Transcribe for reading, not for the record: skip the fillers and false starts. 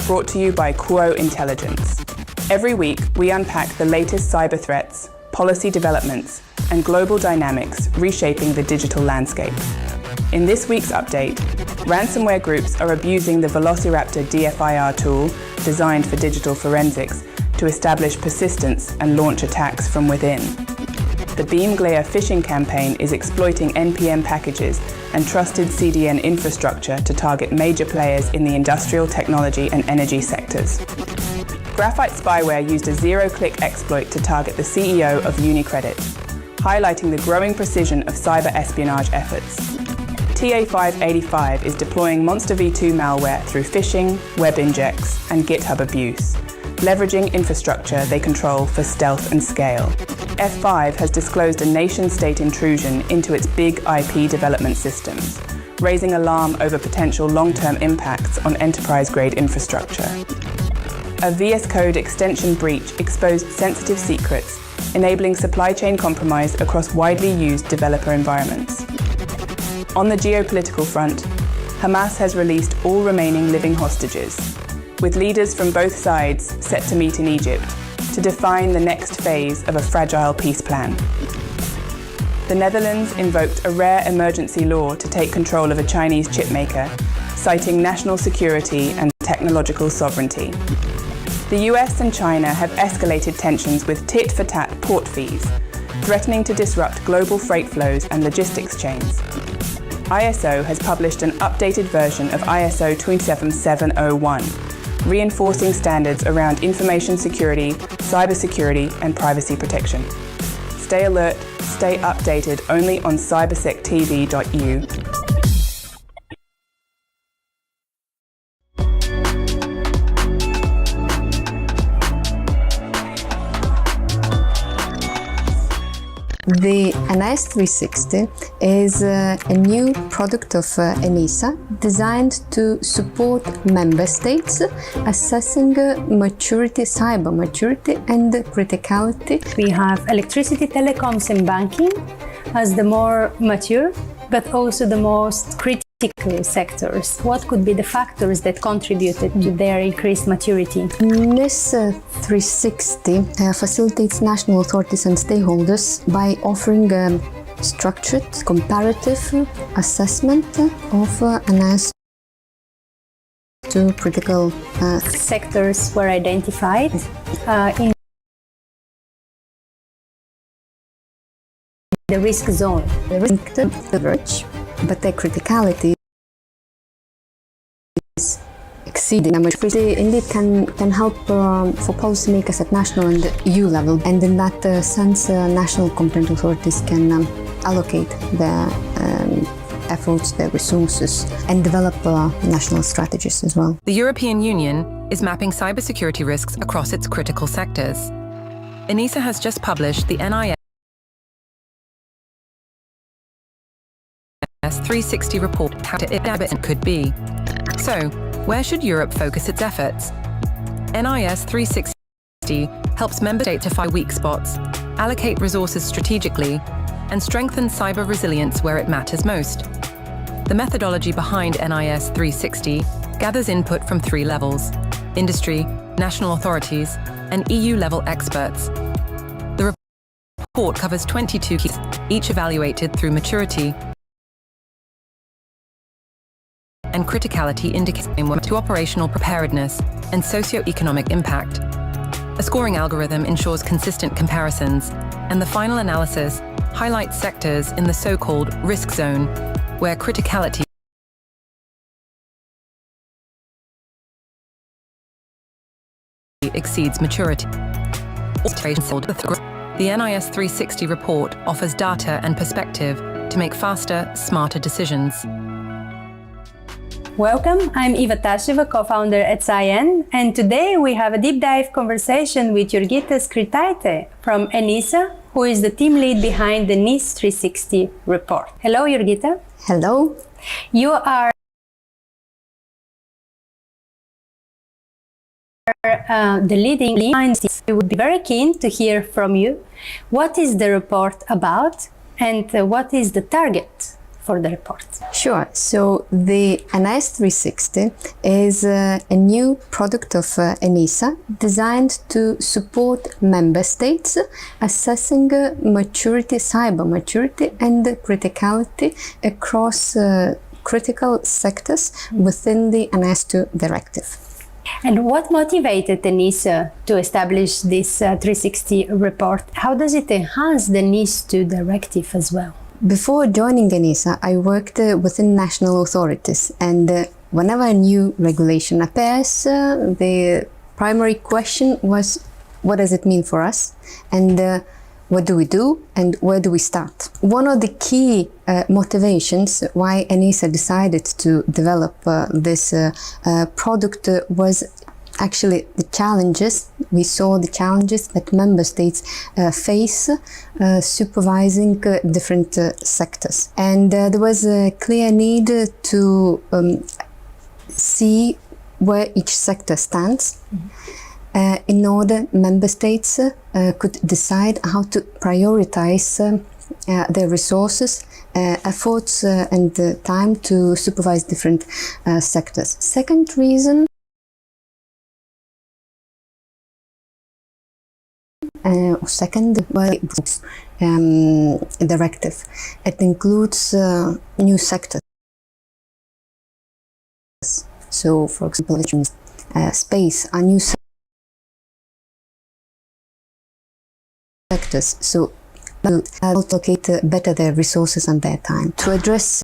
brought to you by Quo Intelligence. Every week, we unpack the latest cyber threats, policy developments, and global dynamics reshaping the digital landscape. In this week's update, ransomware groups are abusing the Velociraptor DFIR tool, designed for digital forensics, to establish persistence and launch attacks from within. The BeamGlacier phishing campaign is exploiting NPM packages and trusted CDN infrastructure to target major players in the industrial, technology and energy sectors. Graphite spyware used a zero-click exploit to target the CEO of UniCredit, highlighting the growing precision of cyber espionage efforts. TA585 is deploying Monster V2 malware through phishing, web injects and GitHub abuse, leveraging infrastructure they control for stealth and scale. F5 has disclosed a nation-state intrusion into its big IP development systems, raising alarm over potential long-term impacts on enterprise-grade infrastructure. A VS Code extension breach exposed sensitive secrets, enabling supply chain compromise across widely used developer environments. On the geopolitical front, Hamas has released all remaining living hostages, with leaders from both sides set to meet in Egypt to define the next phase of a fragile peace plan. The Netherlands invoked a rare emergency law to take control of a Chinese chipmaker, citing national security and technological sovereignty. The US and China have escalated tensions with tit-for-tat port fees, threatening to disrupt global freight flows and logistics chains. ISO has published an updated version of ISO 27701, reinforcing standards around information security, cybersecurity, and privacy protection. Stay alert, stay updated only on CyberSecTV.eu. The NIS360 is a new product of ENISA designed to support member states assessing maturity, cyber maturity and criticality. We have electricity, telecoms and banking as the more mature, but also the most critical sectors. What could be the factors that contributed to their increased maturity? NIS360 facilitates national authorities and stakeholders by offering a structured comparative assessment of NIS2 critical sectors were identified in the risk zone. The risk diverge, but their criticality is exceeding how much indeed can help for policymakers at national and EU level, and in that sense national competent authorities can allocate their efforts, their resources and develop national strategies as well. The European Union is mapping cybersecurity risks across its critical sectors. ENISA has just published the NIS360 report, how it could be. So, where should Europe focus its efforts? NIS360 helps member states identify weak spots, allocate resources strategically, and strengthen cyber resilience where it matters most. The methodology behind NIS360 gathers input from three levels: industry, national authorities, and EU-level experts. The report covers 22 keys, each evaluated through maturity and criticality indicators to operational preparedness and socio-economic impact. A scoring algorithm ensures consistent comparisons, and the final analysis highlights sectors in the so-called risk zone, where criticality exceeds maturity. The NIS360 report offers data and perspective to make faster, smarter decisions. Welcome, I'm Iva Tasheva, co-founder at CYN, and today we have a deep dive conversation with Jurgita Skritaite from ENISA, who is the team lead behind the NIS360 report. Hello, Jurgita. Hello. You are the leading behind this. We would be very keen to hear from you. What is the report about, and what is the target for the report. Sure. So the NIS360 is a new product of ENISA designed to support member states assessing maturity, cyber maturity and criticality across critical sectors within the NIS2 directive. And what motivated ENISA to establish this 360 report? How does it enhance the NIS2 directive as well? Before joining ENISA, I worked within national authorities, and whenever a new regulation appears, the primary question was, what does it mean for us? And what do we do and where do we start? One of the key motivations why ENISA decided to develop this product was actually the challenges. We saw the challenges that member states face supervising different sectors. And there was a clear need to see where each sector stands. In order member states could decide how to prioritize their resources, efforts and time to supervise different sectors. Second reason, directive. It includes new sectors. So, for example, space are new sectors. So, allocate better their resources and their time to address